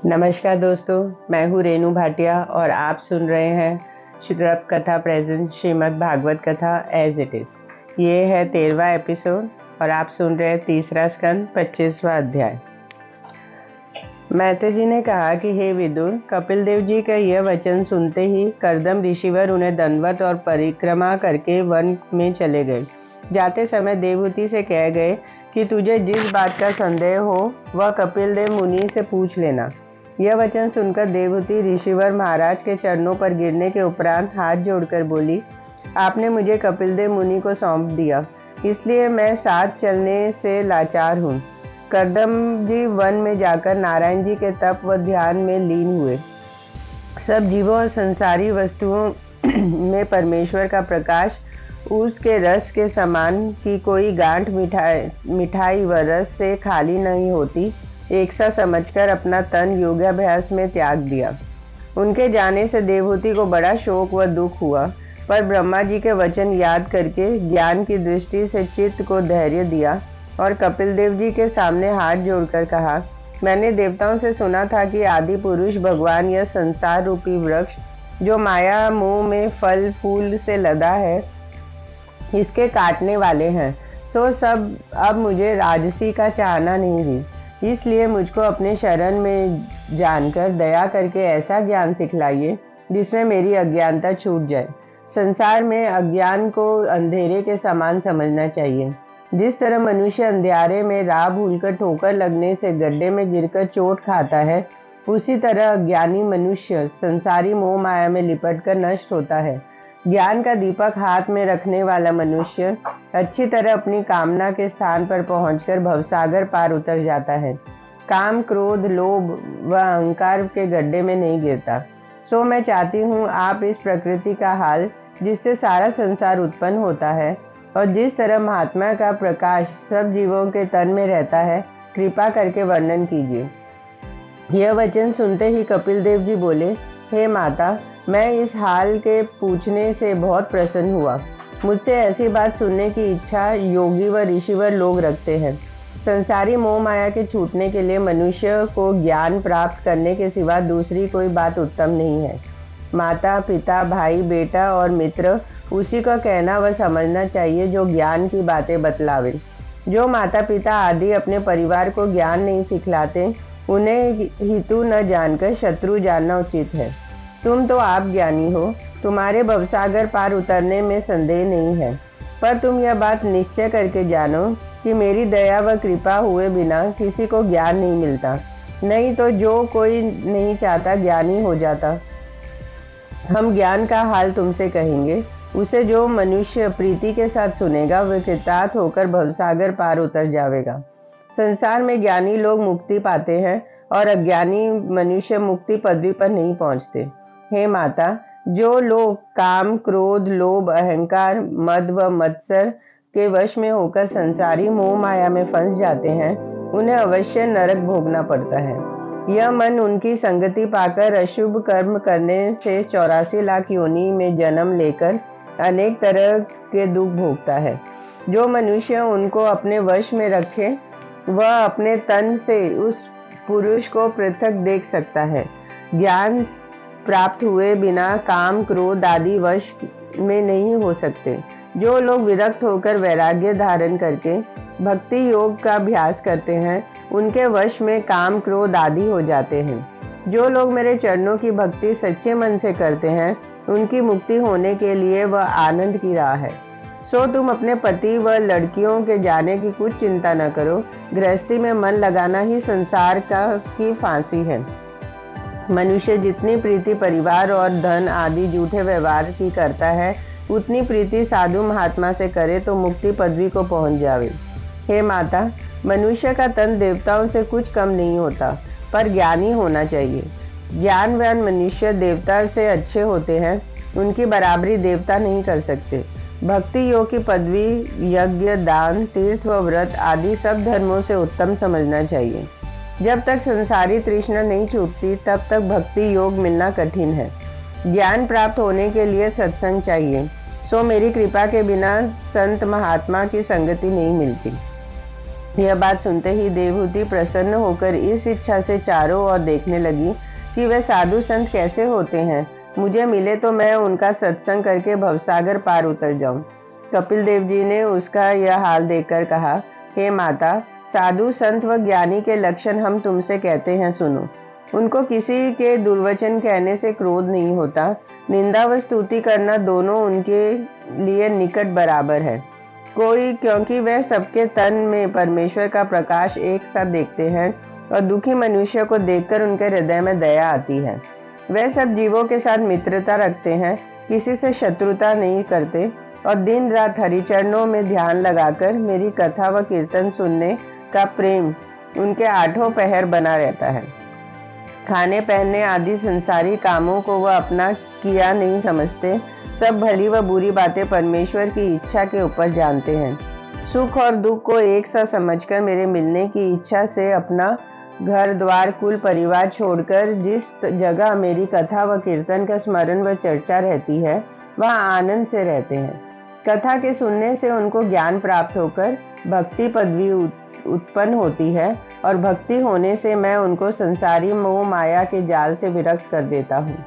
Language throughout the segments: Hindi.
नमस्कार दोस्तों, मैं हूँ रेनू भाटिया और आप सुन रहे हैं श्रृप कथा प्रेजेंट श्रीमद् भागवत कथा एज इट इज़। ये है 13वां एपिसोड और आप सुन रहे हैं तीसरा स्कंद 25वां अध्याय। मैत्रेय जी ने कहा कि हे विदुर, कपिल देव जी का यह वचन सुनते ही कर्दम ऋषिवर उन्हें दंडवत और परिक्रमा करके वन में चले गए। जाते समय देवहूति से कह गए कि तुझे जिस बात का संदेह हो वह कपिल देव मुनि से पूछ लेना। यह वचन सुनकर देवहूति ऋषिवर महाराज के चरणों पर गिरने के उपरांत हाथ जोड़कर बोली, आपने मुझे कपिल देव मुनि को सौंप दिया, इसलिए मैं साथ चलने से लाचार हूँ। कर्दम जी वन में जाकर नारायण जी के तप व ध्यान में लीन हुए। सब जीवों और संसारी वस्तुओं में परमेश्वर का प्रकाश उसके रस के समान की कोई गांठ मिठाई व रस से खाली नहीं होती, एक सा समझकर अपना तन योगाभ्यास में त्याग दिया। उनके जाने से देवहूति को बड़ा शोक व दुख हुआ, पर ब्रह्मा जी के वचन याद करके ज्ञान की दृष्टि से चित्त को धैर्य दिया और कपिल देव जी के सामने हाथ जोड़कर कहा, मैंने देवताओं से सुना था कि आदि पुरुष भगवान यह संसार रूपी वृक्ष जो माया मोह में फल फूल से लदा है, इसके काटने वाले हैं। सो सब अब मुझे राजसी का चाहना नहीं थी, इसलिए मुझको अपने शरण में जानकर दया करके ऐसा ज्ञान सिखलाइए जिसमें मेरी अज्ञानता छूट जाए। संसार में अज्ञान को अंधेरे के समान समझना चाहिए। जिस तरह मनुष्य अंधियारे में राह भूलकर ठोकर लगने से गड्ढे में गिरकर चोट खाता है, उसी तरह अज्ञानी मनुष्य संसारी मोह माया में लिपटकर नष्ट होता है। ज्ञान का दीपक हाथ में रखने वाला मनुष्य अच्छी तरह अपनी कामना के स्थान पर पहुंचकर भवसागर पार उतर जाता है। काम क्रोध लोभ व अहंकार के गड्ढे में नहीं गिरता। सो मैं चाहती हूँ आप इस प्रकृति का हाल जिससे सारा संसार उत्पन्न होता है और जिस तरह महात्मा का प्रकाश सब जीवों के तन में रहता है, कृपा करके वर्णन कीजिए। यह वचन सुनते ही कपिल देव जी बोले, हे माता, मैं इस हाल के पूछने से बहुत प्रसन्न हुआ। मुझसे ऐसी बात सुनने की इच्छा योगी व ऋषिवर लोग रखते हैं। संसारी मोह माया के छूटने के लिए मनुष्य को ज्ञान प्राप्त करने के सिवा दूसरी कोई बात उत्तम नहीं है। माता पिता भाई बेटा और मित्र उसी का कहना व समझना चाहिए जो ज्ञान की बातें बतलावे। जो माता पिता आदि अपने परिवार को ज्ञान नहीं सिखलाते, उन्हें हितु न जानकर शत्रु जानना उचित है। तुम तो आप ज्ञानी हो, तुम्हारे भवसागर पार उतरने में संदेह नहीं है, पर तुम यह बात निश्चय करके जानो कि मेरी दया व कृपा हुए बिना किसी को ज्ञान नहीं मिलता। नहीं तो जो कोई नहीं चाहता ज्ञानी हो जाता। हम ज्ञान का हाल तुमसे कहेंगे, उसे जो मनुष्य प्रीति के साथ सुनेगा वह कृतार्थ होकर भवसागर पार उतर जाएगा। संसार में ज्ञानी लोग मुक्ति पाते हैं और अज्ञानी मनुष्य मुक्ति पदवी पर नहीं पहुंचते। हे माता, जो लोग काम क्रोध लोभ अहंकार मद व मत्सर के वश में होकर संसारी मोह माया में फंस जाते हैं, उन्हें अवश्य नरक भोगना पड़ता है। यह मन उनकी संगति पाकर अशुभ कर्म करने से 84 लाख योनि में जन्म लेकर अनेक तरह के दुख भोगता है। जो मनुष्य उनको अपने वश में रखे वह अपने तन से उस पुरुष को पृथक देख सकता है। ज्ञान प्राप्त हुए बिना काम क्रोध आदि वश में नहीं हो सकते। जो लोग विरक्त होकर वैराग्य धारण करके भक्ति योग का अभ्यास करते हैं, उनके वश में काम क्रोध आदि हो जाते हैं। जो लोग मेरे चरणों की भक्ति सच्चे मन से करते हैं, उनकी मुक्ति होने के लिए वह आनंद की राह है। सो तुम अपने पति व लड़कियों के जाने की कुछ चिंता न करो। गृहस्थी में मन लगाना ही संसार की फांसी है। मनुष्य जितनी प्रीति परिवार और धन आदि झूठे व्यवहार की करता है, उतनी प्रीति साधु महात्मा से करे तो मुक्ति पदवी को पहुंच जावे। हे माता, मनुष्य का तन देवताओं से कुछ कम नहीं होता, पर ज्ञानी होना चाहिए। ज्ञानवान मनुष्य देवता से अच्छे होते हैं, उनकी बराबरी देवता नहीं कर सकते। भक्ति योग की पदवी यज्ञ दान तीर्थ व व्रत आदि सब धर्मों से उत्तम समझना चाहिए। जब तक संसारी तृष्णा नहीं छूटती, तब तक भक्ति योग मिलना कठिन है। ज्ञान प्राप्त होने के लिए सत्संग चाहिए। सो मेरी कृपा के बिना संत महात्मा की संगति नहीं मिलती। यह बात सुनते ही देवहूति प्रसन्न होकर इस इच्छा से चारों ओर देखने लगी कि वे साधु संत कैसे होते हैं। मुझे मिले तो मैं उनका सत्संग करके भवसागर पार उतर जाऊं। कपिल देव जी ने उसका यह हाल देखकर कहा, हे माता, साधु संत व ज्ञानी के लक्षण हम तुमसे कहते हैं, सुनो। उनको किसी के दुर्वचन कहने से क्रोध नहीं होता। निंदा व स्तुति करना दोनों उनके लिए निकट बराबर है। क्योंकि वह सबके तन में परमेश्वर का प्रकाश एक साथ देखते हैं और दुखी मनुष्य को देखकर उनके हृदय में दया आती है। वह सब जीवों के साथ मित्रता रखते हैं, किसी से शत्रुता नहीं करते और दिन रात हरिचरणों में ध्यान लगाकर मेरी कथा व कीर्तन सुनने का प्रेम उनके आठों पहर बना रहता है। खाने पहनने आदि संसारी कामों को वह अपना किया नहीं समझते। सब भली व बुरी बातें परमेश्वर की इच्छा के ऊपर जानते हैं। सुख और दुख को एक सा समझकर मेरे मिलने की इच्छा से अपना घर द्वार कुल परिवार छोड़कर जिस जगह मेरी कथा व कीर्तन का स्मरण व चर्चा रहती है वहाँ आनंद से रहते हैं। कथा के सुनने से उनको ज्ञान प्राप्त होकर भक्ति पदवी उत्पन्न होती है और भक्ति होने से मैं उनको संसारी मोह माया के जाल से विरक्त कर देता हूँ।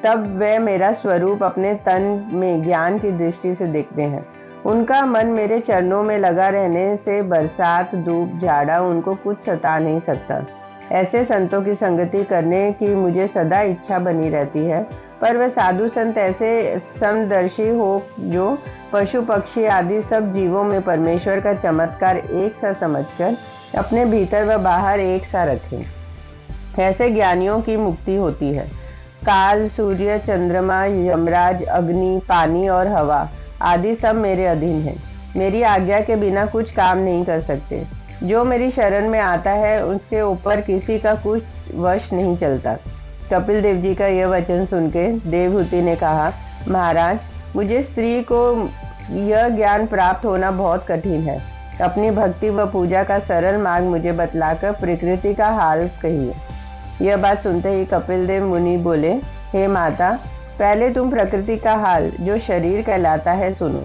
तब वे मेरा स्वरूप अपने तन में ज्ञान की दृष्टि से देखते हैं। उनका मन मेरे चरणों में लगा रहने से बरसात धूप जाड़ा उनको कुछ सता नहीं सकता। ऐसे संतों की संगति करने की मुझे सदा इच्छा बनी रहती है, पर वे साधु संत ऐसे समदर्शी हो जो पशु पक्षी आदि सब जीवों में परमेश्वर का चमत्कार एक सा समझकर अपने भीतर व बाहर एक सा रखें। ऐसे ज्ञानियों की मुक्ति होती है। काल, सूर्य, चंद्रमा, यमराज, अग्नि, पानी और हवा आदि सब मेरे अधीन हैं। मेरी आज्ञा के बिना कुछ काम नहीं कर सकते। जो मेरी शरण में आता है उसके ऊपर किसी का कुछ वश नहीं चलता। कपिल देव जी का यह वचन सुन के देवहूति ने कहा, महाराज, मुझे स्त्री को यह ज्ञान प्राप्त होना बहुत कठिन है। अपनी भक्ति व पूजा का सरल मार्ग मुझे बतलाकर प्रकृति का हाल कहिए। यह बात सुनते ही कपिल देव मुनि बोले, हे माता, पहले तुम प्रकृति का हाल जो शरीर कहलाता है सुनो।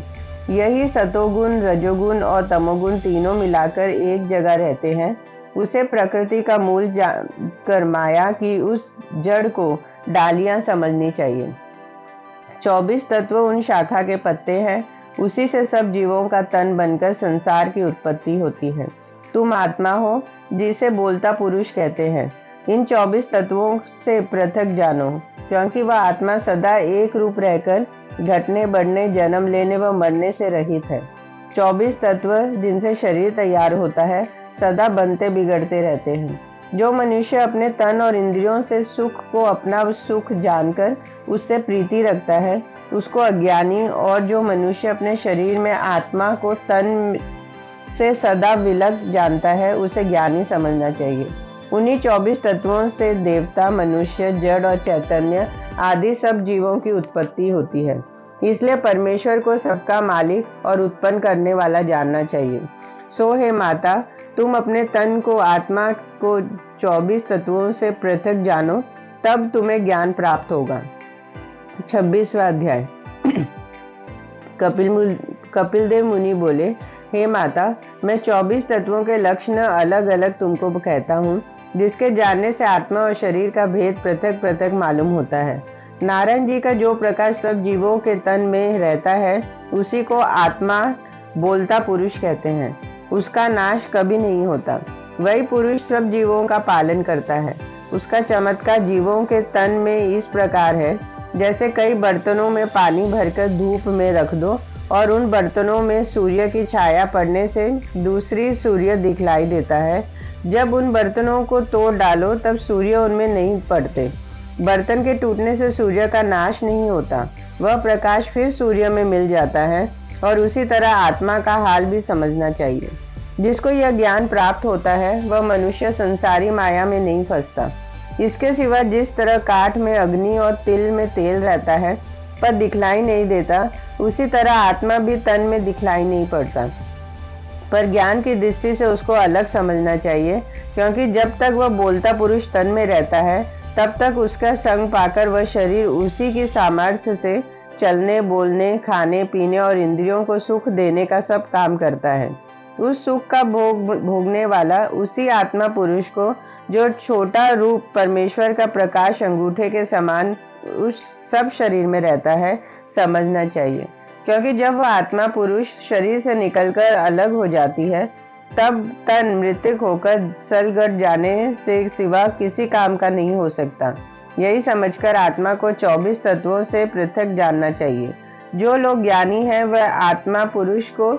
यही सतोगुण, रजोगुण और तमोगुण तीनों मिलाकर एक जगह रहते हैं। उसे प्रकृति का मूल जानकर माया की उस जड़ को डालियां समझनी चाहिए। 24 तत्व उन शाखा के पत्ते हैं। उसी से सब जीवों का तन बनकर संसार की उत्पत्ति होती है। तुम आत्मा हो जिसे बोलता पुरुष कहते हैं। इन 24 तत्वों से पृथक जानो, क्योंकि वह आत्मा सदा एक रूप रहकर घटने बढ़ने जन्म लेने व मरने से रहित है। 24 तत्व जिनसे शरीर तैयार होता है सदा बनते बिगड़ते रहते हैं। जो मनुष्य अपने तन और इंद्रियों से सुख को अपना सुख जानकर उससे प्रीति रखता है उसको अज्ञानी, और जो मनुष्य अपने शरीर में आत्मा को तन से सदा विलग जानता है उसे ज्ञानी समझना चाहिए। उन्हीं 24 तत्वों से देवता, मनुष्य, जड़ और चैतन्य आदि सब जीवों की उत्पत्ति होती है। इसलिए परमेश्वर को सबका मालिक और उत्पन्न करने वाला जानना चाहिए। सो हे माता, तुम अपने तन को, आत्मा को 24 तत्वों से पृथक जानो, तब तुम्हें ज्ञान प्राप्त होगा। 26वां अध्याय। कपिल देव मुनि बोले, हे माता, मैं 24 तत्वों के लक्षण अलग अलग तुमको कहता हूँ, जिसके जानने से आत्मा और शरीर का भेद पृथक पृथक मालूम होता है। नारायण जी का जो प्रकाश सब जीवों के तन में रहता है उसी को आत्मा बोलता पुरुष कहते हैं। उसका नाश कभी नहीं होता। वही पुरुष सब जीवों का पालन करता है। उसका चमत्कार जीवों के तन में इस प्रकार है, जैसे कई बर्तनों में पानी भरकर धूप में रख दो और उन बर्तनों में सूर्य की छाया पड़ने से दूसरी सूर्य दिखलाई देता है। जब उन बर्तनों को तोड़ डालो तब सूर्य उनमें नहीं पड़ते। बर्तन के टूटने से सूर्य का नाश नहीं होता, वह प्रकाश फिर सूर्य में मिल जाता है। और उसी तरह आत्मा का हाल भी समझना चाहिए। जिसको यह ज्ञान प्राप्त होता है वह मनुष्य संसारी माया में नहीं फंसता। इसके सिवा जिस तरह काठ में अग्नि और तिल में तेल रहता है पर दिखलाई नहीं देता, उसी तरह आत्मा भी तन में दिखलाई नहीं पड़ता। पर ज्ञान की दृष्टि से उसको अलग समझना चाहिए, क्योंकि जब तक वह बोलता पुरुष तन में रहता है तब तक उसका संग पाकर वह शरीर उसी की सामर्थ्य से चलने, बोलने, खाने, पीने और इंद्रियों को सुख देने का सब काम करता है। उस सुख का भोगने वाला उसी आत्मा पुरुष को, जो छोटा रूप परमेश्वर का प्रकाश अंगूठे के समान उस सब शरीर में रहता है, समझना चाहिए। क्योंकि जब वह आत्मा पुरुष शरीर से निकलकर अलग हो जाती है, तब तन मृतक होकर सलगट जाने से सिवा किसी काम का नहीं हो सकता। यही समझकर आत्मा को 24 तत्वों से पृथक जानना चाहिए। जो लोग ज्ञानी हैं वह आत्मा पुरुष को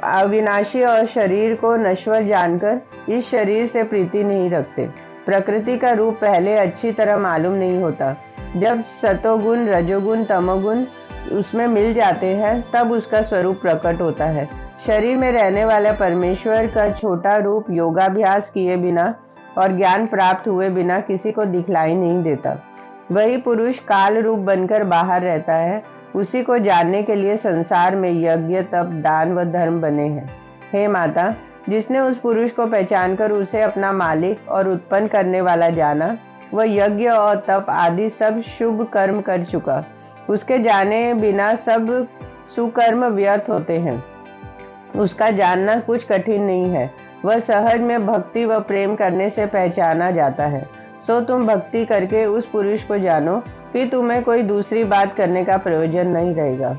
अविनाशी और शरीर को नश्वर जानकर इस शरीर से प्रीति नहीं रखते। प्रकृति का रूप पहले अच्छी तरह मालूम नहीं होता। जब सतोगुण, रजोगुण, तमोगुण उसमें मिल जाते हैं, तब उसका स्वरूप प्रकट होता है। शरीर में रहने वाला परमेश्वर का छोटा रूप योगाभ्यास किए बिना और ज्ञान प्राप्त हुए बिना किसी को दिखलाई नहीं देता। वही पुरुष काल रूप बनकर बाहर रहता है। उसी को जानने के लिए संसार में यज्ञ, तप, दान व धर्म बने हैं। हे माता, जिसने उस पुरुष को पहचानकर उसे अपना मालिक और उत्पन्न करने वाला जाना, वह यज्ञ और तप आदि सब शुभ कर्म कर चुका। उसके जाने बिना सब सुकर्म व्यर्थ होते हैं। उसका जानना कुछ कठिन नहीं है। वह सहज में भक्ति व प्रेम करने से पहचाना जाता है। सो तुम भक्ति करके उस पुरुष को जानो, फिर तुम्हें कोई दूसरी बात करने का प्रयोजन नहीं रहेगा।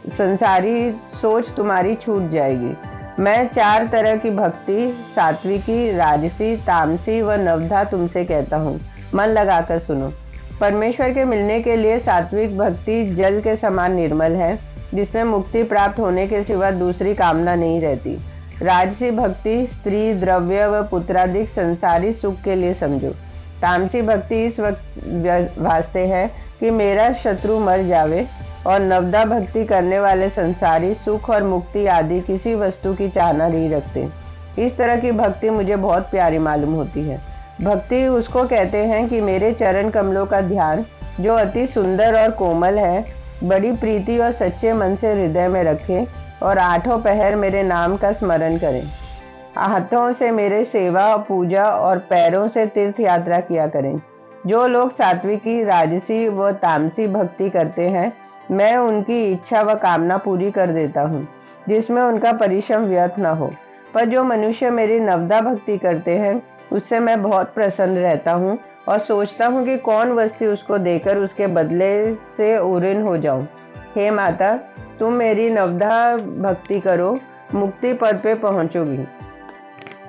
संसारी सोच तुम्हारी छूट जाएगी। मैं 4 तरह की भक्ति, सात्विकी, राजसी, तामसी व नवधा तुमसे कहता हूँ। मन लगाकर सुनो। परमेश्वर के मिलने के लिए सात्विक भक्ति जल के समान निर्मल है, जिसमें मुक्ति प्राप्त होने के सिवा दूसरी कामना नहीं रहती। राजसी भक्ति स्त्री, द्रव्य व पुत्रादिक संसारी सुख के लिए समझो। तामसी भक्ति इस वक्त वास्ते है कि मेरा शत्रु मर जावे, और नवदा भक्ति करने वाले संसारी सुख और मुक्ति आदि किसी वस्तु की चाहना नहीं रखते। इस तरह की भक्ति मुझे बहुत प्यारी मालूम होती है। भक्ति उसको कहते हैं कि मेरे चरण कमलों का ध्यान, जो अति सुंदर और कोमल है, बड़ी प्रीति और सच्चे मन से हृदय में रखें और 8 पहर मेरे नाम का स्मरण करें। हाथों से मेरे सेवा, पूजा और पैरों से तीर्थ यात्रा किया करें। जो लोग सात्विकी, राजसी व तामसी भक्ति करते हैं, मैं उनकी इच्छा व कामना पूरी कर देता हूँ, जिसमें उनका परिश्रम व्यर्थ न हो। पर जो मनुष्य मेरी नवदा भक्ति करते हैं, उससे मैं बहुत प्रसन्न रहता हूँ और सोचता हूँ कि कौन वस्तु उसको देकर उसके बदले से उऋण हो जाऊं। हे माता, तुम मेरी नवदा भक्ति करो, मुक्ति पद पे पहुंचोगी।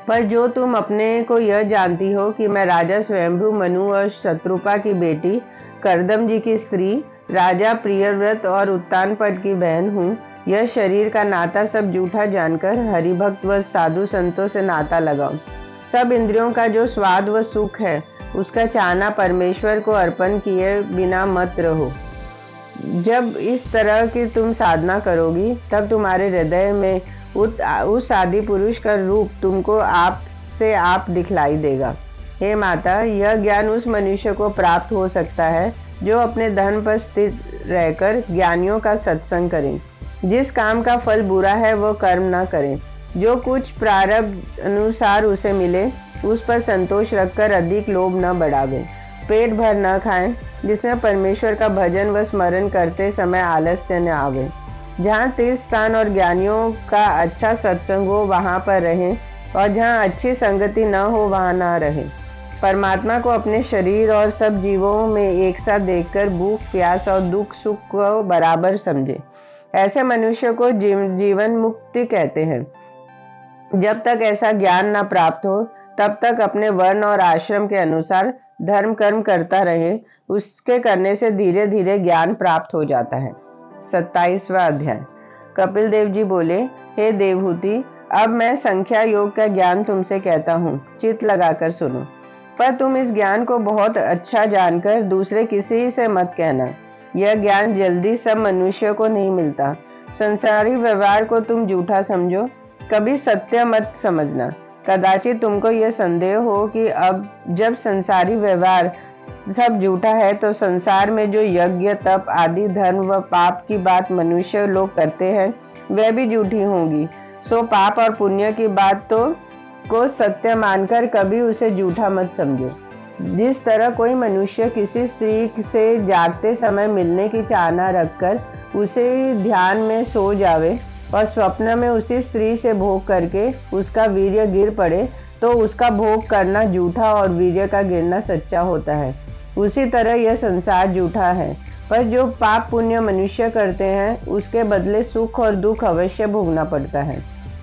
पर जो तुम अपने को यह जानती हो कि मैं राजा स्वयंभू मनु और शत्रुपा की बेटी, करदम जी की स्त्री, राजा प्रियव्रत और उत्तानपद की बहन हूँ, यह शरीर का नाता सब झूठा जानकर हरिभक्त व साधु संतों से नाता लगाओ। सब इंद्रियों का जो स्वाद व सुख है, उसका चाहना परमेश्वर को अर्पण किए बिना मत रहो। जब इस तरह की तुम साधना करोगी, तब तुम्हारे हृदय में उस आदि पुरुष का रूप तुमको आप से आप दिखलाई देगा। हे माता, यह ज्ञान उस मनुष्य को प्राप्त हो सकता है जो अपने धन पर स्थित रहकर ज्ञानियों का सत्संग करें। जिस काम का फल बुरा है वो कर्म न करें। जो कुछ प्रारब्ध अनुसार उसे मिले, उस पर संतोष रखकर अधिक लोभ न बढ़ावे। पेट भर न खाएं, जिसमें परमेश्वर का भजन व स्मरण करते समय आलस्य न आवे। जहाँ तीर्थ स्थान और ज्ञानियों का अच्छा सत्संग हो, वहाँ पर रहें, और जहाँ अच्छी संगति न हो, वहाँ न रहें। परमात्मा को अपने शरीर और सब जीवों में एक साथ देखकर भूख, प्यास और दुख सुख को बराबर समझे। ऐसे मनुष्य को जीवन मुक्ति कहते हैं। जब तक ऐसा ज्ञान न प्राप्त हो, तब तक अपने वर्ण और आश्रम के अनुसार धर्म कर्म करता रहे। उसके करने से धीरे धीरे ज्ञान प्राप्त हो जाता है। 27वां अध्याय। कपिल देव जी बोले, हे देवहूति, अब मैं संख्या योग का ज्ञान तुमसे कहता हूँ, चित्त लगाकर सुनो। पर तुम इस ज्ञान को बहुत अच्छा जानकर दूसरे किसी से मत कहना। यह ज्ञान जल्दी सब मनुष्यों को नहीं मिलता। संसारी व्यवहार को तुम झूठा समझो, कभी सत्य मत समझना। कदाचित तुमको यह संदेह हो कि अब जब संसारी व्यवहार सब झूठा है, तो संसार में जो यज्ञ, तप आदि धर्म व पाप की बात मनुष्य लोग करते हैं, वह भी झूठी होंगी। सो पाप और पुण्य की बात को सत्य मानकर कभी उसे झूठा मत समझो। जिस तरह कोई मनुष्य किसी स्त्री से जागते समय मिलने की चाहना रखकर उसे ध्यान में सो जावे, और स्वप्न में उसी स्त्री से भोग करके उसका वीर्य गिर पड़े तो उसका भोग करना झूठा और वीर्य का गिरना सच्चा होता है। उसी तरह यह संसार झूठा है, पर जो पाप पुण्य मनुष्य करते हैं उसके बदले सुख और दुख अवश्य भोगना पड़ता है।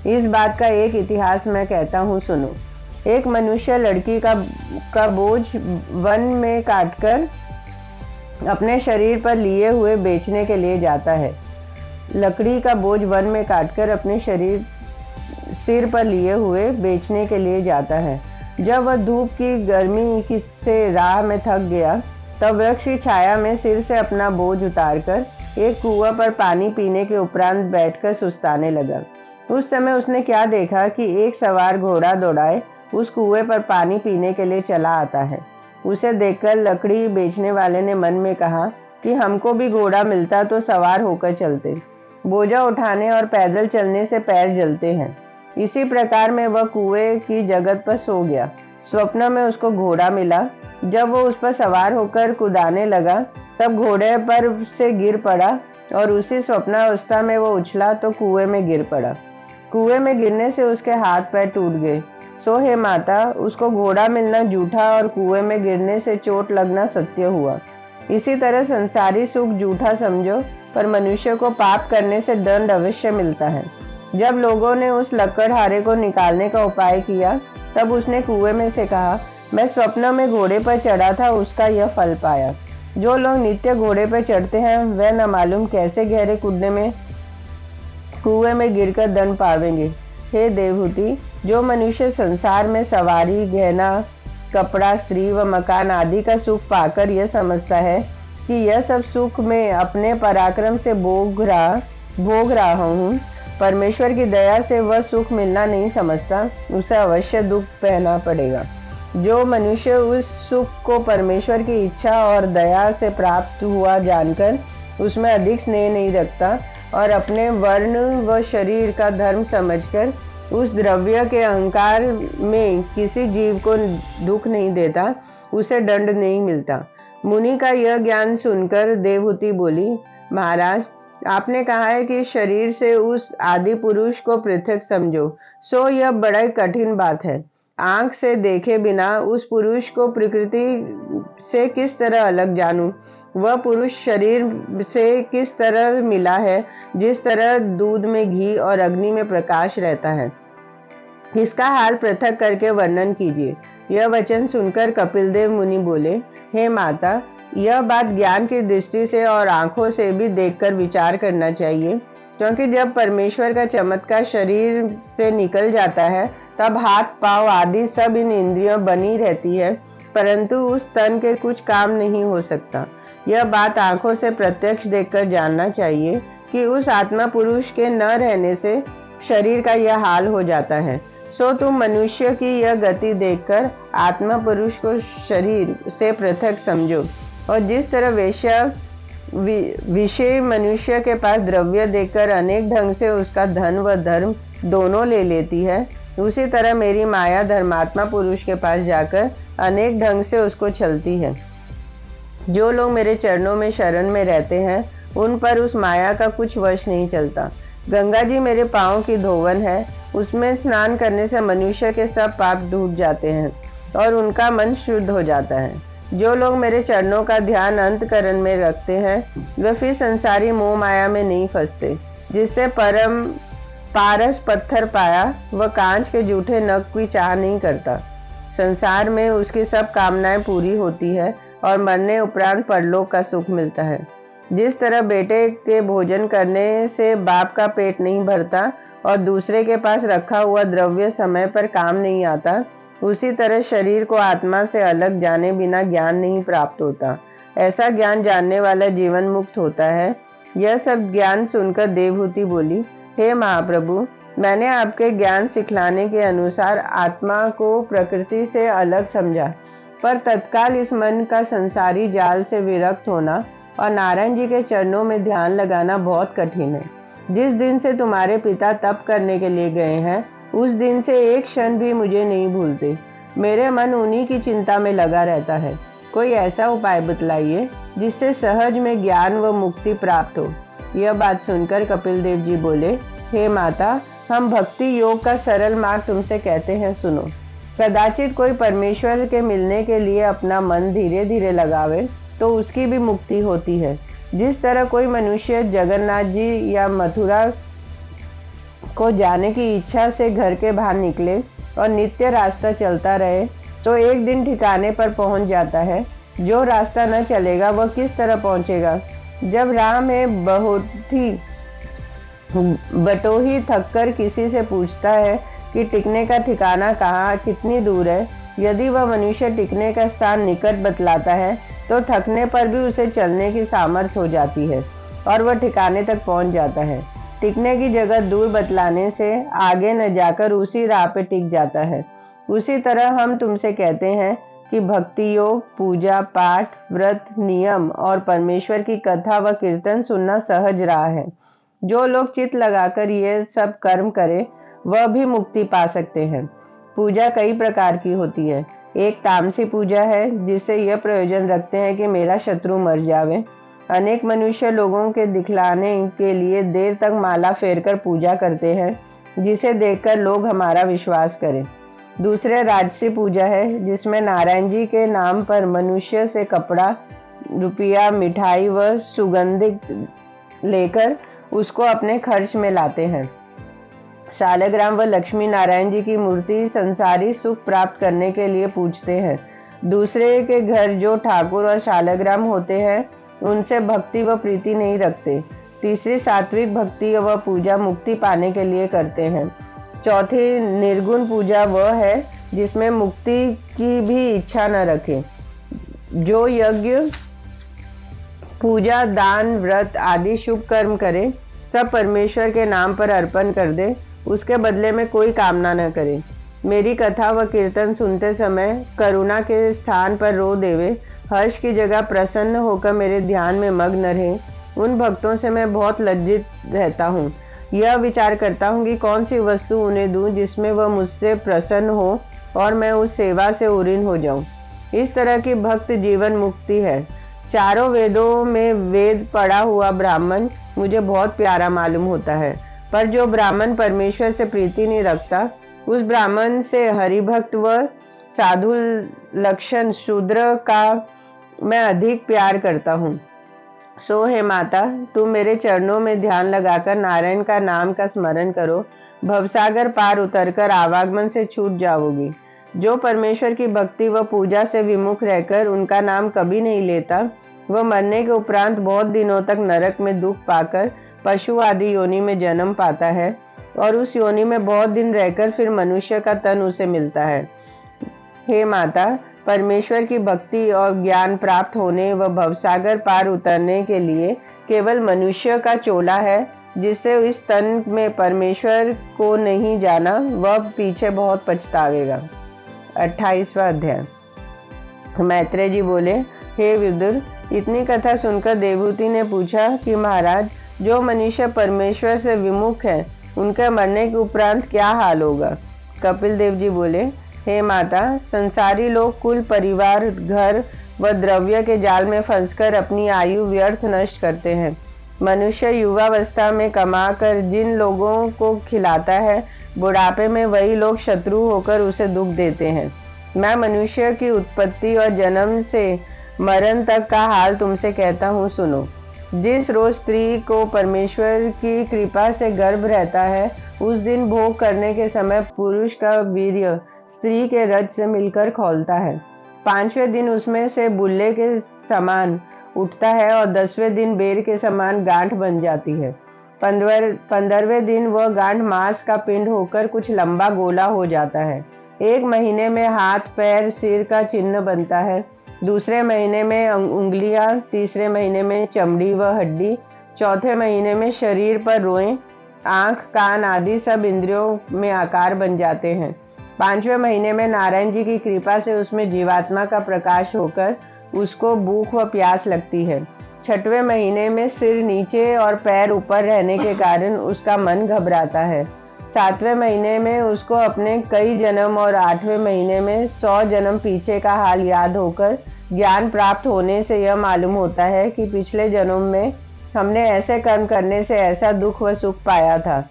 इस बात का एक इतिहास मैं कहता हूँ, सुनो। एक मनुष्य लड़की का बोझ वन में काटकर अपने शरीर पर लिए हुए बेचने के लिए जाता है। लकड़ी का बोझ वन में काटकर अपने सिर पर लिए हुए बेचने के लिए जाता है। जब वह धूप की गर्मी से राह में थक गया तब वृक्ष की छाया में सिर से अपना बोझ उतारकर एक कुआं पर पानी पीने के उपरांत बैठकर सुस्ताने लगा। उस समय उसने क्या देखा कि एक सवार घोड़ा दौड़ाए उस कुएं पर पानी पीने के लिए चला आता है। उसे देखकर लकड़ी बेचने वाले ने मन में कहा कि हमको भी घोड़ा मिलता तो सवार होकर चलते। बोझा उठाने और पैदल चलने से पैर जलते हैं। इसी प्रकार में वह कुएं की जगत पर सो गया। स्वप्न में उसको घोड़ा मिला। जब वो उस पर सवार होकर कुदाने लगा तब घोड़े पर से गिर पड़ा और उसी स्वप्नावस्था में वो उछला तो कुएं में गिर पड़ा। कुएं में गिरने से उसके हाथ पैर टूट गए। सो हे माता, उसको घोड़ा मिलना झूठा और कुएं में गिरने से चोट लगना सत्य हुआ। इसी तरह संसारी सुख झूठा समझो, पर मनुष्य को पाप करने से दंड अवश्य मिलता है। जब लोगों ने उस लकड़हारे को निकालने का उपाय किया तब उसने कुएं में से कहा, मैं स्वप्न में घोड़े पर चढ़ा था, उसका यह फल पाया। जो लोग नित्य घोड़े पर चढ़ते हैं वह न मालूम कैसे गहरे कुएं में गिरकर दंड पावेंगे। हे देवहूति, जो मनुष्य संसार में सवारी, गहना, कपड़ा, स्त्री व मकान आदि का सुख पाकर यह समझता है कि यह सब सुख मैं अपने पराक्रम से भोग रहा हूँ, परमेश्वर की दया से वह सुख मिलना नहीं समझता, उसे अवश्य दुख सहना पड़ेगा। जो मनुष्य उस सुख को परमेश्वर की इच्छा और दया से प्राप्त हुआ जानकर उसमें अधिक स्नेह नहीं रखता और अपने वर्ण व शरीर का धर्म समझकर उस द्रव्य के अहंकार में किसी जीव को दुख नहीं देता, उसे दंड नहीं मिलता। मुनि का यह ज्ञान सुनकर देवहूति बोली, महाराज, आपने कहा है कि शरीर से उस आदि पुरुष को पृथक समझो, सो यह बड़ा कठिन बात है। आंख से देखे बिना उस पुरुष को प्रकृति से किस तरह अलग जानूं? वह पुरुष शरीर से किस तरह मिला है, जिस तरह दूध में घी और अग्नि में प्रकाश रहता है। इसका हाल पृथक करके वर्णन कीजिए। यह वचन सुनकर कपिलदेव मुनि बोले, हे माता, यह बात ज्ञान की दृष्टि से और आंखों से भी देखकर विचार करना चाहिए, क्योंकि जब परमेश्वर का चमत्कार शरीर से निकल जाता है तब हाथ, पांव आदि सब इन इंद्रियों बनी रहती है, परंतु उस तन के कुछ काम नहीं हो सकता। यह बात आंखों से प्रत्यक्ष देखकर जानना चाहिए कि उस आत्मा पुरुष के न रहने से शरीर का यह हाल हो जाता है। सो तुम मनुष्य की यह गति देखकर आत्मा पुरुष को शरीर से पृथक समझो, और जिस तरह विषय मनुष्य के पास द्रव्य देखकर अनेक ढंग से उसका धन व धर्म दोनों ले लेती है, उसी तरह मेरी माया धर्मात्मा पुरुष के पास जाकर अनेक ढंग से उसको चलती है। जो लोग मेरे चरणों में शरण में रहते हैं उन पर उस माया का कुछ वश नहीं चलता। गंगा जी मेरे पाँव की धोवन है, उसमें स्नान करने से मनुष्य के सब पाप धुल जाते हैं और उनका मन शुद्ध हो जाता है। जो लोग मेरे चरणों का ध्यान अंतकरण में रखते हैं वे फिर संसारी मोह माया में नहीं फंसते। जिससे पारस पत्थर पाया वह कांच के जूठे नग की चाह नहीं करता। संसार में उसकी सब कामनाएं पूरी होती है और मरने उपरांत परलोक का सुख मिलता है। जिस तरह बेटे के भोजन करने से बाप का पेट नहीं भरता और दूसरे के पास रखा हुआ द्रव्य समय पर काम नहीं आता, उसी तरह शरीर को आत्मा से अलग जाने बिना ज्ञान नहीं प्राप्त होता। ऐसा ज्ञान जानने वाला जीवन मुक्त होता है। यह सब ज्ञान सुनकर देवहूति बोली, हे महाप्रभु, मैंने आपके ज्ञान सिखलाने के अनुसार आत्मा को प्रकृति से अलग समझा, पर तत्काल इस मन का संसारी जाल से विरक्त होना और नारायण जी के चरणों में ध्यान लगाना बहुत कठिन है। जिस दिन से तुम्हारे पिता तप करने के लिए गए हैं उस दिन से एक क्षण भी मुझे नहीं भूलते। मेरे मन उन्हीं की चिंता में लगा रहता है। कोई ऐसा उपाय बतलाइए जिससे सहज में ज्ञान व मुक्ति प्राप्त हो। यह बात सुनकर कपिल देव जी बोले, हे माता, हम भक्ति योग का सरल मार्ग तुमसे कहते हैं, सुनो। कदाचित कोई परमेश्वर के मिलने के लिए अपना मन धीरे धीरे लगावे तो उसकी भी मुक्ति होती है। जिस तरह कोई मनुष्य जगन्नाथ जी या मथुरा को जाने की इच्छा से घर के बाहर निकले और नित्य रास्ता चलता रहे तो एक दिन ठिकाने पर पहुंच जाता है। जो रास्ता न चलेगा वह किस तरह पहुंचेगा? जब राह में बटोही थककर किसी से पूछता है कि टिकने का ठिकाना कहाँ, कितनी दूर है, यदि वह मनुष्य टिकने का स्थान निकट बतलाता है तो थकने पर भी उसे चलने की सामर्थ्य हो जाती है और वह ठिकाने तक पहुंच जाता है। टिकने की जगह दूर बतलाने से आगे न जाकर उसी राह पे टिक जाता है। उसी तरह हम तुमसे कहते हैं कि भक्ति योग, पूजा पाठ, व्रत, नियम और परमेश्वर की कथा व कीर्तन सुनना सहज राह है। जो लोग चित्त लगाकर ये सब कर्म करे वह भी मुक्ति पा सकते हैं। पूजा कई प्रकार की होती है। एक तामसी पूजा है जिससे यह प्रयोजन रखते हैं कि मेरा शत्रु मर जावे। अनेक मनुष्य लोगों के दिखलाने के लिए देर तक माला फेरकर पूजा करते हैं जिसे देखकर लोग हमारा विश्वास करें। दूसरे राजसी पूजा है जिसमें नारायण जी के नाम पर मनुष्य से कपड़ा, रुपया, मिठाई व सुगंधित लेकर उसको अपने खर्च में लाते हैं। शालग्राम व लक्ष्मी नारायण जी की मूर्ति संसारी सुख प्राप्त करने के लिए पूजते हैं। दूसरे के घर जो ठाकुर और शालग्राम होते हैं उनसे भक्ति व प्रीति नहीं रखते। तीसरी सात्विक भक्ति व पूजा मुक्ति पाने के लिए करते हैं। चौथी निर्गुण पूजा वह है जिसमें मुक्ति की भी इच्छा न रखे। जो यज्ञ, पूजा, दान, व्रत आदि शुभ कर्म करे, सब परमेश्वर के नाम पर अर्पण कर दे, उसके बदले में कोई कामना न करे। मेरी कथा व कीर्तन सुनते समय करुणा के स्थान पर रो देवे, हर्ष की जगह प्रसन्न होकर मेरे ध्यान में मग्न रहे, उन भक्तों से मैं बहुत लज्जित रहता हूँ। यह विचार करता हूँ कि कौन सी वस्तु उन्हें दूं जिसमें वह मुझसे प्रसन्न हो और मैं उस सेवा से उरीन हो जाऊं। इस तरह की भक्त जीवन मुक्ति है। चारों वेदों में वेद पढ़ा हुआ ब्राह्मण मुझे बहुत प्यारा मालूम होता है, पर जो ब्राह्मण परमेश्वर से प्रीति नहीं रखता उस ब्राह्मण से हरिभक्त व साधु लक्षण शूद्र का मैं अधिक प्यार करता हूँ। सो हे माता, तुम मेरे चरणों में ध्यान लगाकर नारायण का नाम का स्मरण करो, भवसागर पार उतरकर आवागमन से छूट जाओगी। जो परमेश्वर की भक्ति व पूजा से विमुख रहकर उनका नाम कभी नहीं लेता, वह मरने के उपरांत बहुत दिनों तक नरक में दुख पाकर पशु आदि योनि में जन्म पाता है और उस योनि में बहुत दिन रहकर फिर मनुष्य का तन उसे मिलता है। हे माता, परमेश्वर की भक्ति और ज्ञान प्राप्त होने व भवसागर पार उतरने के लिए केवल मनुष्य का चोला है। जिससे इस तन में परमेश्वर को नहीं जाना वह पीछे बहुत पछतावेगा। 28वां अध्याय। मैत्रेय जी बोले, हे विदुर, इतनी कथा सुनकर देवहूति ने पूछा कि महाराज, जो मनुष्य परमेश्वर से विमुख है उनके मरने के उपरांत क्या हाल होगा? कपिल देव जी बोले, हे माता, संसारी लोग कुल, परिवार, घर व द्रव्य के जाल में फंसकर अपनी आयु व्यर्थ नष्ट करते हैं। मनुष्य युवावस्था में कमाकर जिन लोगों को खिलाता है, बुढ़ापे में वही लोग शत्रु होकर उसे दुख देते हैं। मैं मनुष्य की उत्पत्ति और जन्म से मरण तक का हाल तुमसे कहता हूँ, सुनो। जिस रोज स्त्री को परमेश्वर की कृपा से गर्भ रहता है, उस दिन भोग करने के समय पुरुष का वीर्य स्त्री के रज से मिलकर खौलता है। 5वें दिन उसमें से बुल्ले के समान उठता है और 10वें दिन बेर के समान गांठ बन जाती है। 15वें दिन वह गांठ मांस का पिंड होकर कुछ लंबा गोला हो जाता है। 1 महीने में हाथ, पैर, सिर का चिन्ह बनता है। दूसरे महीने में उंगलियां, तीसरे महीने में चमड़ी व हड्डी, चौथे महीने में शरीर पर रोएं, आंख, कान आदि सब इंद्रियों में आकार बन जाते हैं। 5वें महीने में नारायण जी की कृपा से उसमें जीवात्मा का प्रकाश होकर उसको भूख व प्यास लगती है। 6वें महीने में सिर नीचे और पैर ऊपर रहने के कारण उसका मन घबराता है। 7वें महीने में उसको अपने कई जन्म और 8वें महीने में 100 जन्म पीछे का हाल याद होकर ज्ञान प्राप्त होने से यह मालूम होता है कि पिछले जन्म में हमने ऐसे कर्म करने से ऐसा दुख व सुख पाया था।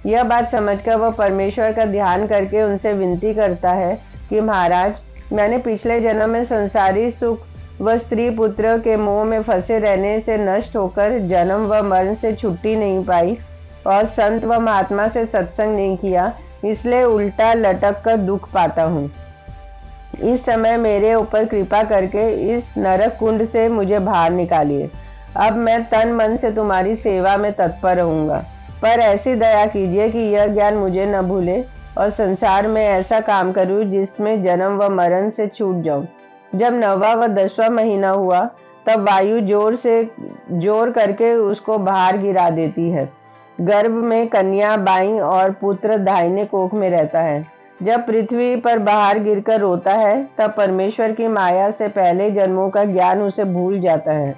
यह बात समझकर वह परमेश्वर का ध्यान करके उनसे विनती करता है कि महाराज, मैंने पिछले जन्म में संसारी सुख व स्त्री पुत्र के मोह में फंसे रहने से नष्ट होकर जन्म व मरण से छुट्टी नहीं पाई और संत व महात्मा से सत्संग नहीं किया, इसलिए उल्टा लटक कर दुख पाता हूँ। इस समय मेरे ऊपर कृपा करके इस नरक कुंड से मुझे बाहर निकालिए। अब मैं तन मन से तुम्हारी सेवा में तत्पर रहूंगा, पर ऐसी दया कीजिए कि यह ज्ञान मुझे न भूले और संसार में ऐसा काम करूं जिसमें जन्म व मरण से छूट जाऊं। जब 9वां व 10वां महीना हुआ तब वायु जोर करके उसको बाहर गिरा देती है। गर्भ में कन्या बाईं और पुत्र दाहिने कोख में रहता है। जब पृथ्वी पर बाहर गिरकर रोता है तब परमेश्वर की माया से पहले जन्मों का ज्ञान उसे भूल जाता है।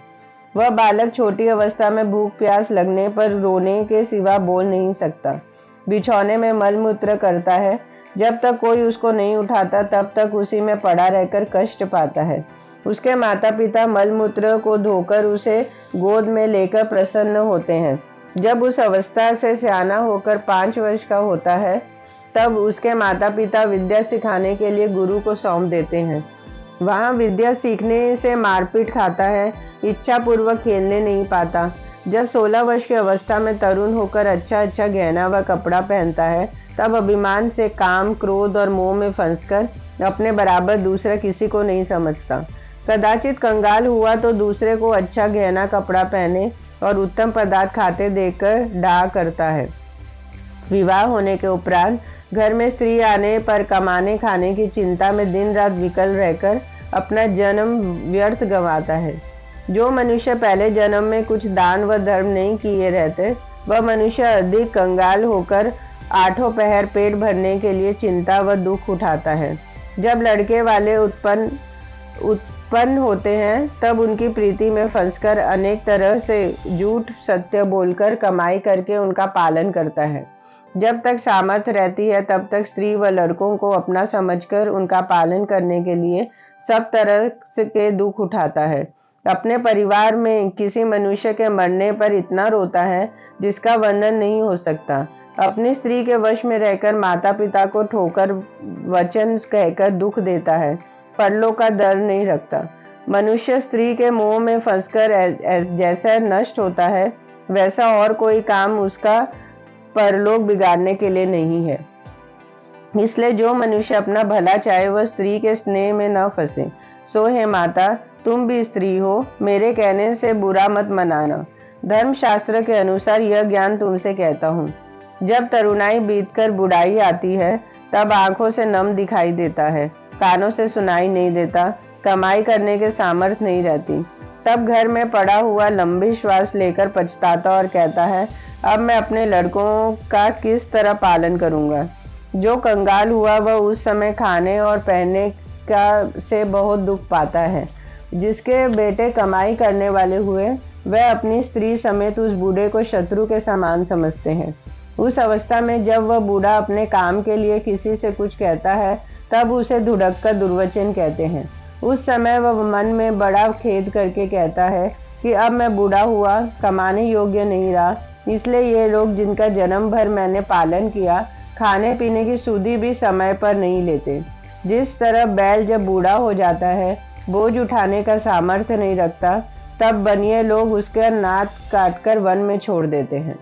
वह बालक छोटी अवस्था में भूख प्यास लगने पर रोने के सिवा बोल नहीं सकता। बिछौने में मलमूत्र करता है। जब तक कोई उसको नहीं उठाता तब तक उसी में पड़ा रहकर कष्ट पाता है। उसके माता पिता मलमूत्र को धोकर उसे गोद में लेकर प्रसन्न होते हैं। जब उस अवस्था से सियाना होकर 5 वर्ष का होता है तब उसके माता पिता विद्या सिखाने के लिए गुरु को सौंप देते हैं। वहाँ विद्या सीखने से मारपीट खाता है, इच्छा पूर्वक खेलने नहीं पाता। जब 16 वर्ष की अवस्था में तरुण होकर अच्छा गहना व कपड़ा पहनता है तब अभिमान से काम, क्रोध और मोह में फंसकर अपने बराबर दूसरा किसी को नहीं समझता। कदाचित कंगाल हुआ तो दूसरे को अच्छा गहना कपड़ा पहने और उत्तम पदार्थ खाते देखकर डाह करता है। विवाह होने के उपरांत घर में स्त्री आने पर कमाने खाने की चिंता में दिन रात विकल रहकर अपना जन्म व्यर्थ गंवाता है। जो मनुष्य पहले जन्म में कुछ दान व धर्म नहीं किए रहते, वह मनुष्य अधिक कंगाल होकर 8 पहर पेट भरने के लिए चिंता व दुख उठाता है। जब लड़के वाले उत्पन्न होते हैं तब उनकी प्रीति में फंसकर अनेक तरह से झूठ सत्य बोलकर कमाई करके उनका पालन करता है। जब तक सामर्थ्य रहती है तब तक स्त्री व लड़कों को अपना समझकर उनका पालन करने के लिए सब तरह के दुख उठाता है। अपने परिवार में किसी मनुष्य के मरने पर इतना रोता है जिसका वर्णन नहीं हो सकता। अपनी स्त्री के वश में रहकर माता पिता को ठोकर वचन कहकर दुख देता है, परलोक का डर नहीं रखता। मनुष्य स्त्री के मोह में फंसकर जैसा नष्ट होता है वैसा और कोई काम उसका परलोक बिगाड़ने के लिए नहीं है। इसलिए जो मनुष्य अपना भला चाहे वह स्त्री के स्नेह में न फंसे। सो हे माता, तुम भी स्त्री हो, मेरे कहने से बुरा मत मनाना। धर्मशास्त्र के अनुसार यह ज्ञान तुमसे कहता हूँ। जब तरुणाई बीतकर बुढ़ाई आती है तब आंखों से नम दिखाई देता है, कानों से सुनाई नहीं देता, कमाई करने के सामर्थ्य नहीं रहती। तब घर में पड़ा हुआ लंबी श्वास लेकर पछताता और कहता है, अब मैं अपने लड़कों का किस तरह पालन करूंगा। जो कंगाल हुआ वह उस समय खाने और पहनने का से बहुत दुख पाता है। जिसके बेटे कमाई करने वाले हुए वह अपनी स्त्री समेत उस बूढ़े को शत्रु के समान समझते हैं। उस अवस्था में जब वह बूढ़ा अपने काम के लिए किसी से कुछ कहता है तब उसे धुड़क कर दुर्वचन कहते हैं। उस समय वह मन में बड़ा खेद करके कहता है कि अब मैं बूढ़ा हुआ, कमाने योग्य नहीं रहा, इसलिए ये लोग जिनका जन्म भर मैंने पालन किया खाने पीने की सुधि भी समय पर नहीं लेते। जिस तरह बैल जब बूढ़ा हो जाता है, बोझ उठाने का सामर्थ्य नहीं रखता, तब बनिए लोग उसका नाक काटकर वन में छोड़ देते हैं।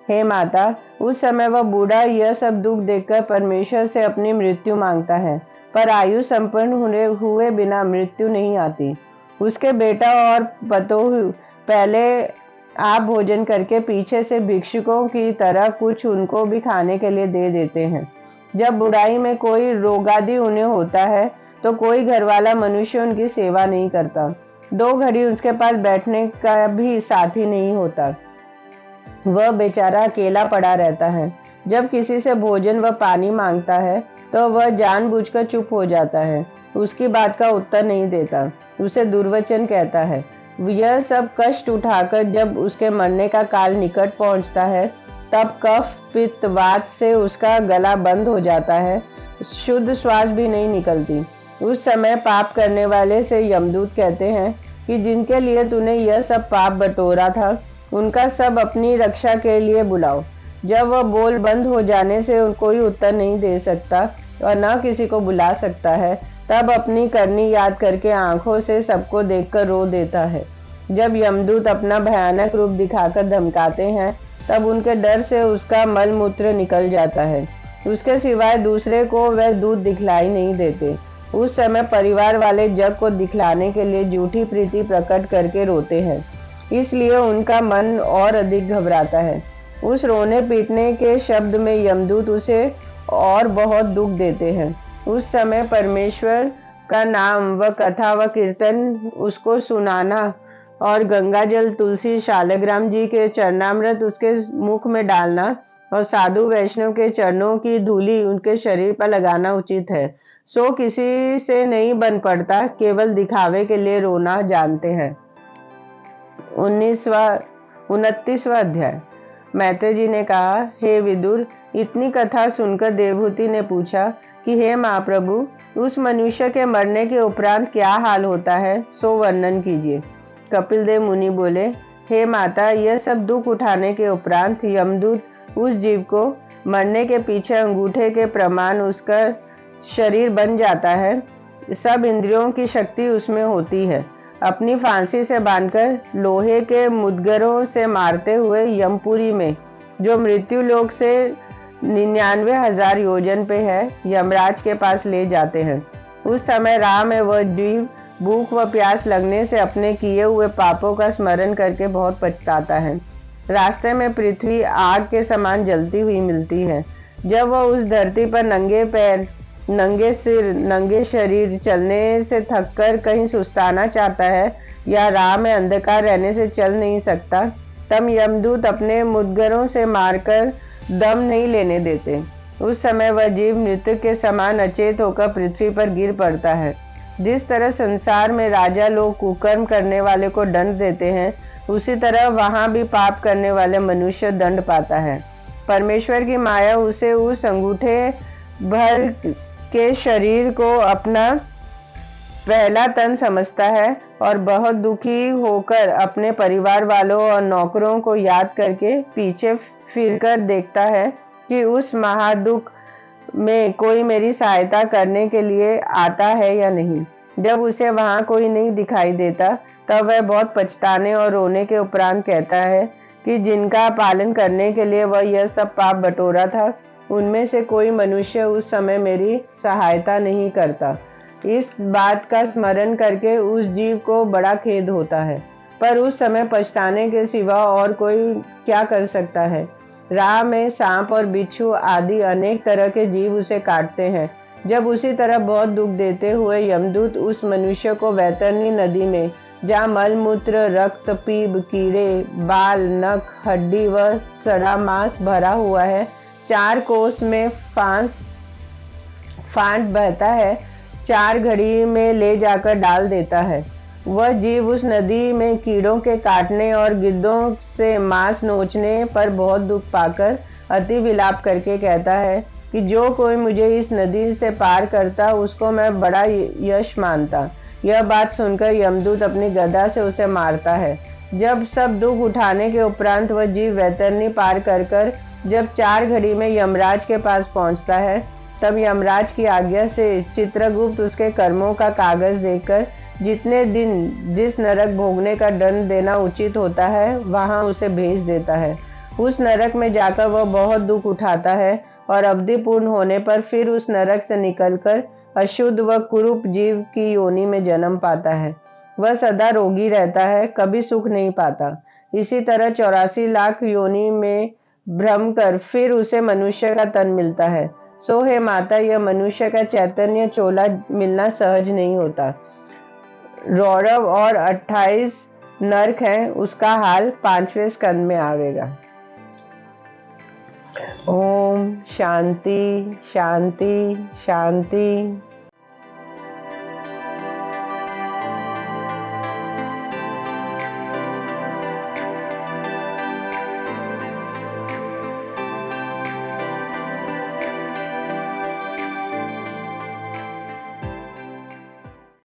हे माता, उस समय वह बूढ़ा यह सब दुख देखकर परमेश्वर से अपनी मृत्यु मांगता है, पर आयु संपन्न हुए बिना मृत्यु नहीं आती। उसके बेटा और पतोह पहले आप भोजन करके पीछे से भिक्षुकों की तरह कुछ उनको भी खाने के लिए दे देते हैं। जब बुढ़ाई में कोई रोगादि उन्हें होता है तो कोई घरवाला मनुष्य उनकी सेवा नहीं करता। 2 घड़ी उसके पास बैठने का भी साथी नहीं होता। वह बेचारा अकेला पड़ा रहता है। जब किसी से भोजन व पानी मांगता है तो वह जानबूझकर चुप हो जाता है, उसकी बात का उत्तर नहीं देता, उसे दुर्वचन कहता है। यह सब कष्ट उठाकर जब उसके मरने का काल निकट पहुंचता है तब कफ पित्त वात से उसका गला बंद हो जाता है, शुद्ध श्वास भी नहीं निकलती। उस समय पाप करने वाले से यमदूत कहते हैं कि जिनके लिए तूने यह सब पाप बटोरा था उनका सब अपनी रक्षा के लिए बुलाओ। जब वह बोल बंद हो जाने से कोई उत्तर नहीं दे सकता और न किसी को बुला सकता है, तब अपनी करनी याद करके आंखों से सबको देखकर रो देता है। जब यमदूत अपना भयानक रूप दिखाकर धमकाते हैं, तब उनके डर से उसका मल मूत्र निकल जाता है। उसके सिवाय दूसरे को वह दूत दिखलाई नहीं देते। उस समय परिवार वाले जग को दिखलाने के लिए झूठी प्रीति प्रकट करके रोते हैं, इसलिए उनका मन और अधिक घबराता है। उस रोने पीटने के शब्द में यमदूत उसे और बहुत दुख देते हैं। उस समय परमेश्वर का नाम व कथा व कीर्तन उसको सुनाना और गंगा जल, तुलसी, शालग्राम जी के चरणामृत उसके मुख में डालना और साधु वैष्णव के चरणों की धूली उनके शरीर पर लगाना उचित है। सो किसी से नहीं बन पड़ता, केवल दिखावे के लिए रोना जानते हैं। 29वां अध्याय। मैत्रेय जी ने कहा, हे विदुर, इतनी कथा सुनकर देवहूति ने पूछा कि हे महाप्रभु, उस मनुष्य के मरने के उपरांत क्या हाल होता है, सो वर्णन कीजिए। कपिल देव मुनि बोले, हे माता, यह सब दुख उठाने के उपरांत यमदूत उस जीव को मरने के पीछे अंगूठे के प्रमाण उसका शरीर बन जाता है। सब इंद्रियों की शक्ति उसमें होती है। अपनी फांसी से बांधकर लोहे के मुद्गरों से मारते हुए यमपुरी में, जो मृत्यु लोक से 99,000 योजन पे है, यमराज के पास ले जाते हैं। उस समय राह में वह जीव भूख व प्यास लगने से अपने किए हुए पापों का स्मरण करके बहुत पछताता है। रास्ते में पृथ्वी आग के समान जलती हुई मिलती है। जब वह उस धरती पर नंगे पैर, नंगे सिर, नंगे शरीर चलने से थककर कहीं सुस्ताना चाहता है या राह में अंधकार रहने से चल नहीं सकता, तब यमदूत अपने मुद्गरों से मारकर दम नहीं लेने देते। उस समय वह जीव मृत्यु के समान अचेत होकर पृथ्वी पर गिर पड़ता है। जिस तरह संसार में राजा लोग कुकर्म करने वाले को दंड देते हैं, उसी तरह वहां भी पाप करने वाले मनुष्य दंड पाता है। परमेश्वर की माया उसे उस अंगूठे भर के शरीर को अपना पहला तन समझता है और बहुत दुखी होकर अपने परिवार वालों और नौकरों को याद करके पीछे फिरकर देखता है कि उस महादुख में कोई मेरी सहायता करने के लिए आता है या नहीं। जब उसे वहां कोई नहीं दिखाई देता, तब वह बहुत पछताने और रोने के उपरांत कहता है कि जिनका पालन करने के लिए वह यह सब पाप बटोरा था, उनमें से कोई मनुष्य उस समय मेरी सहायता नहीं करता। इस बात का स्मरण करके उस जीव को बड़ा खेद होता है, पर उस समय पछताने के सिवा और कोई क्या कर सकता है। राह में सांप और बिच्छू आदि अनेक तरह के जीव उसे काटते हैं। जब उसी तरह बहुत दुख देते हुए यमदूत उस मनुष्य को वैतरणी नदी में, जहाँ मल मूत्र, रक्त, पीप, कीड़े, बाल, नख, हड्डी व सड़ा मांस भरा हुआ है, 4 कोस में फांट बहता है, 4 घड़ी में ले जाकर डाल देता है। वह जीव उस नदी में कीड़ों के काटने और गिद्धों से मांस नोचने पर बहुत दुख पाकर अति विलाप करके कहता है कि जो कोई मुझे इस नदी से पार करता, उसको मैं बड़ा यश मानता। यह बात सुनकर यमदूत अपनी गदा से उसे मारता है। जब सब दुख उठाने के उपरांत वह जीव वैतरणी पार कर जब 4 घड़ी में यमराज के पास पहुंचता है, तब यमराज की आज्ञा से चित्रगुप्त उसके कर्मों का कागज देकर जितने दिन जिस नरक भोगने का दंड देना उचित होता है, वहां उसे भेज देता है। उस नरक में जाकर वह बहुत दुख उठाता है और अवधि पूर्ण होने पर फिर उस नरक से निकलकर अशुद्ध व कुरूप जीव की योनि में जन्म पाता है। वह सदा रोगी रहता है, कभी सुख नहीं पाता। इसी तरह 84 लाख योनि में भ्रम कर फिर उसे मनुष्य का तन मिलता है। सो हे माता, यह मनुष्य का चैतन्य चोला मिलना सहज नहीं होता। रौरव और 28 नरक हैं, उसका हाल 5वें स्कंद में आवेगा। ओम शांति शांति शांति।